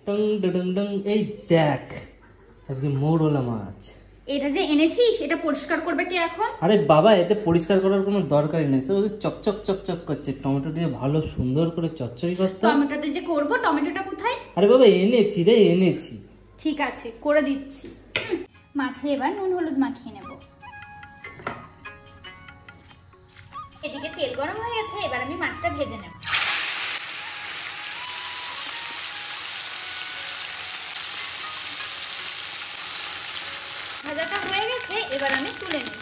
টং ডং ডং। এই দেখ আজকে মোরলা মাছ। এটা যে এনেছিস এটা পরিষ্কার করবে কি এখন? আরে বাবা এতে পরিষ্কার করার কোনো দরকারই নেই, সে চকচক চকচক করছে। টমেটো দিয়ে ভালো সুন্দর করে চচ্চড়ি করতে। টমেটোতে যে করব, টমেটোটা কোথায়? আরে বাবা এনেছি রে, এনেছি। ঠিক আছে করে দিচ্ছি। মাছে এবার নুন হলুদ মাখিয়ে নেব। এদিকে তেল গরম হয়ে গেছে, এবার আমি মাছটা ভেজে নেব। ভাজাটা হয়ে গেছে, এবার আমি তুলে নেব।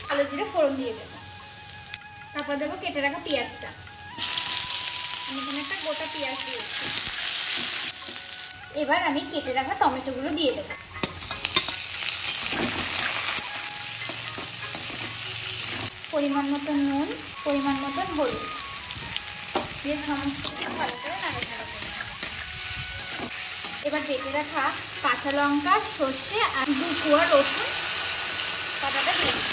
কালো জিরে ফোড়ন দিয়ে দেব, তারপর দেবো কেটে রাখা পেঁয়াজটা। আমি এখানে একটা গোটা পেঁয়াজ দিয়েছি। এবার আমি কেটে রাখা টমেটোগুলো দিয়ে দেব। পরিমাণ মতো নুন, পরিমাণ মতো হলুদ দিয়ে সমস্ত ভালো করে নাড়াচাড়া করব। এবার বেটে রাখা কাঁচা লঙ্কা, সর্ষে আর 2 কোয়া রসুন বাটাটা দিয়ে দেব।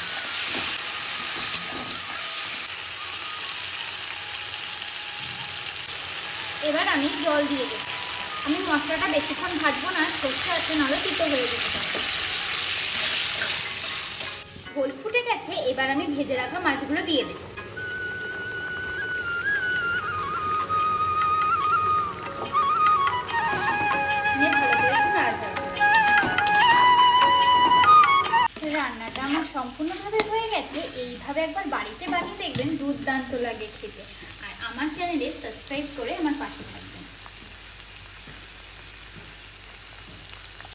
এবার আমি জল দিয়ে দেব। আমি মশলাটা বেশিক্ষণ ভাজবো না, সর্ষে আছে নাহলে তিতো হয়ে যেতে পারে। ঝোল ফুটে গেছে, এবার আমি ভেজে রাখা মাছগুলো দিয়ে দেব। রান্নাটা আমার সম্পূর্ণভাবে হয়ে গেছে। এইভাবে একবার বাড়িতে বানিয়ে দেখবেন, দুর্দান্ত লাগে খেতে। আর আমার চ্যানেলে সাবস্ক্রাইব করে আমার পাশে